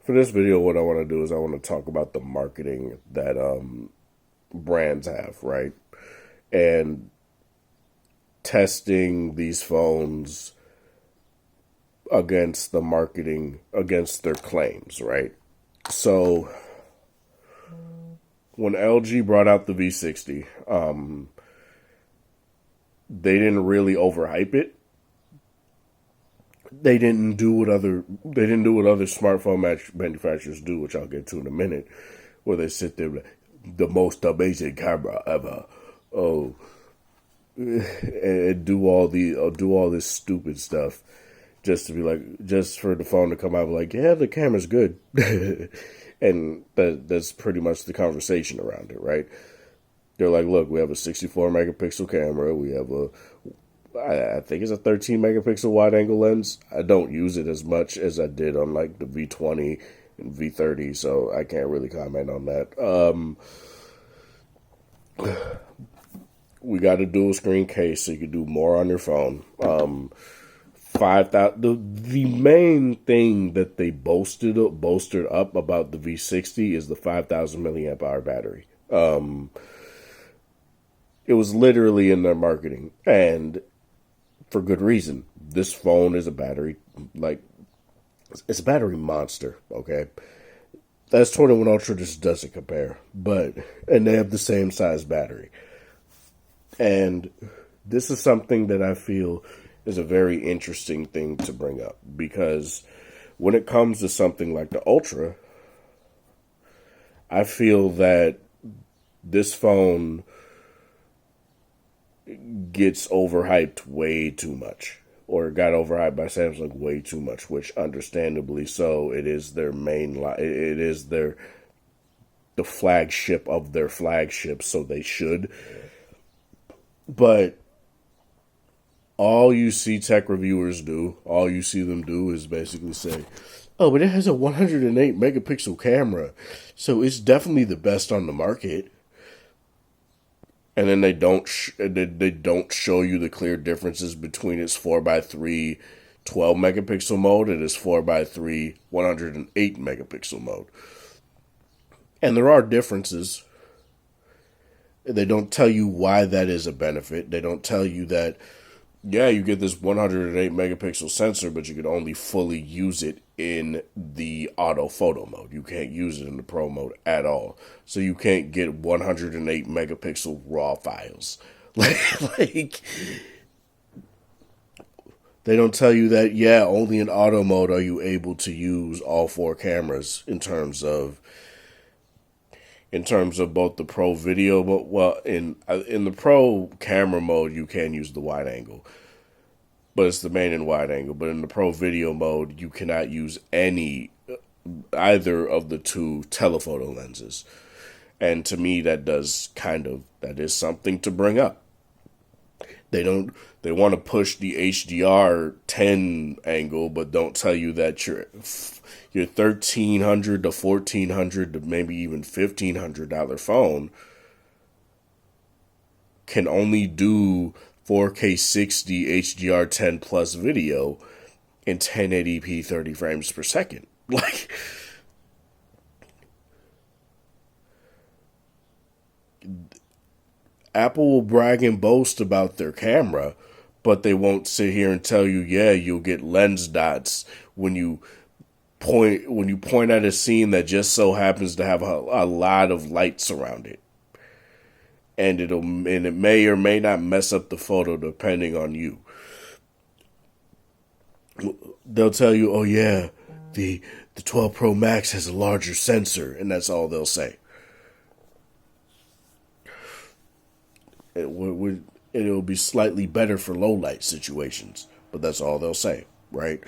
For this video, what I want to do is I want to talk about the marketing that brands have, right? And testing these phones against the marketing, against their claims, right? So when LG brought out the V60, they didn't really overhype it. They didn't do what other smartphone manufacturers do, which I'll get to in a minute, where they sit there like, the most amazing camera ever. Oh, and do all this stupid stuff just to be like, just for the phone to come out like, yeah, the camera's good. And that's pretty much the conversation around it, right? They're like, look, we have a 64 megapixel camera. We have I think it's a 13 megapixel wide angle lens. I don't use it as much as I did on like the V20 and V30, so I can't really comment on that. We got a dual screen case, so you can do more on your phone. 5,000. The main thing that they bolstered up about the V60 is the 5,000 milliamp hour battery. It was literally in their marketing, and for good reason. This phone is a battery, like, it's a battery monster, okay? The S21 Ultra just doesn't compare, and they have the same size battery. And this is something that I feel is a very interesting thing to bring up, because when it comes to something like the Ultra, I feel that this phone gets overhyped way too much, or got overhyped by Samsung way too much, which understandably so. It is their main it is the flagship of their flagship, so they should. But all you see tech reviewers do, all you see them do is basically say, oh, but it has a 108 megapixel camera, so it's definitely the best on the market. And then they don't show you the clear differences between its 4x3 12 megapixel mode and its 4x3 108 megapixel mode. And there are differences. They don't tell you why that is a benefit. They don't tell you that, yeah, you get this 108 megapixel sensor, but you can only fully use it in the auto photo mode. You can't use it in the pro mode at all. So you can't get 108 megapixel raw files. like they don't tell you that, yeah, only in auto mode are you able to use all four cameras in terms of both the pro video, but well, in the pro camera mode you can use the wide angle, but it's the main and wide angle. But in the pro video mode, you cannot use either of the two telephoto lenses. And to me, that is something to bring up. They want to push the HDR 10 angle, but don't tell you that your $1,300 to $1,400 to maybe even $1,500 phone can only do 4K 60 HDR 10 plus video in 1080p 30 frames per second. Like, Apple will brag and boast about their camera, but they won't sit here and tell you, yeah, you'll get lens dots when you point at a scene that just so happens to have a lot of lights around it. And it may or may not mess up the photo depending on you. They'll tell you, oh yeah, the 12 Pro Max has a larger sensor, and that's all they'll say. It'll be slightly better for low light situations, but that's all they'll say, right?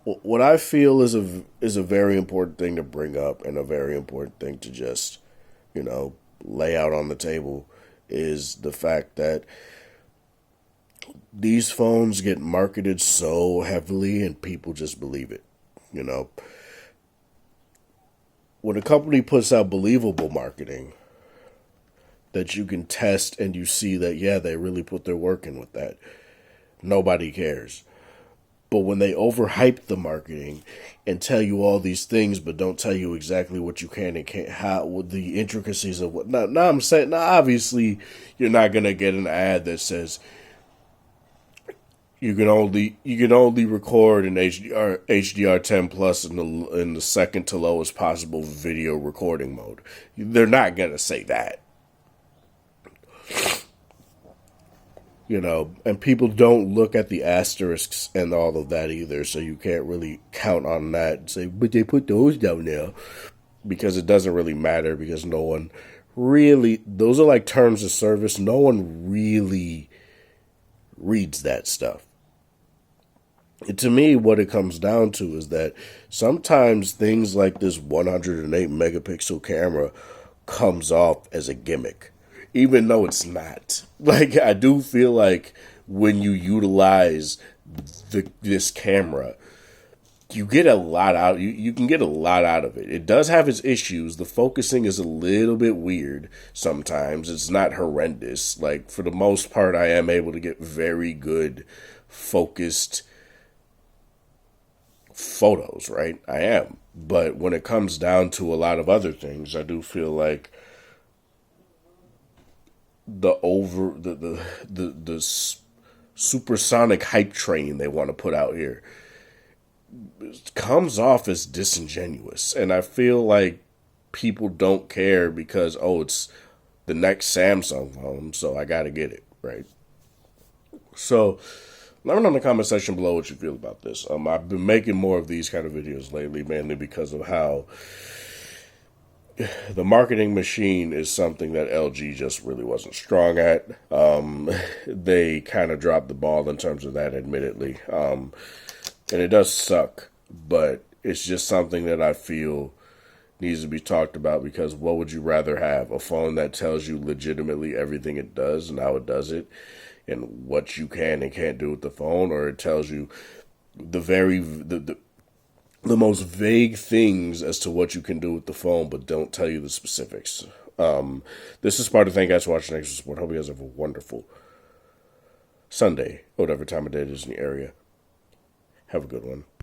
What I feel is a very important thing to bring up, and a very important thing to just, lay out on the table, is the fact that these phones get marketed so heavily and people just believe it. When a company puts out believable marketing that you can test and you see that, yeah, they really put their work in with that, nobody cares. But when they overhype the marketing and tell you all these things, but don't tell you exactly what you can and can't, how the intricacies of what. Now I'm saying, now obviously you're not gonna get an ad that says you can only record in HDR 10 plus in the second to lowest possible video recording mode. They're not gonna say that. And people don't look at the asterisks and all of that either, so you can't really count on that and say, but they put those down there, because it doesn't really matter, because no one really, those are like terms of service. No one really reads that stuff. And to me, what it comes down to is that sometimes things like this 108 megapixel camera comes off as a gimmick, even though it's not. Like, I do feel like when you utilize this camera, you get a lot out. You can get a lot out of it. It does have its issues. The focusing is a little bit weird sometimes. It's not horrendous. Like, for the most part, I am able to get very good focused photos, right? I am. But when it comes down to a lot of other things, I do feel like the supersonic hype train they want to put out here comes off as disingenuous. And I feel like people don't care because, it's the next Samsung phone, so I got to get it, right? So let me know in the comment section below what you feel about this. I've been making more of these kind of videos lately, mainly because of how the marketing machine is something that LG just really wasn't strong at. They kind of dropped the ball in terms of that, admittedly. And it does suck, but it's just something that I feel needs to be talked about, because what would you rather have? A phone that tells you legitimately everything it does and how it does it and what you can and can't do with the phone, or it tells you the most vague things as to what you can do with the phone, but don't tell you the specifics. This is Sparta. Thank you guys for watching Extra Support. Hope you guys have a wonderful Sunday, whatever time of day it is in the area. Have a good one.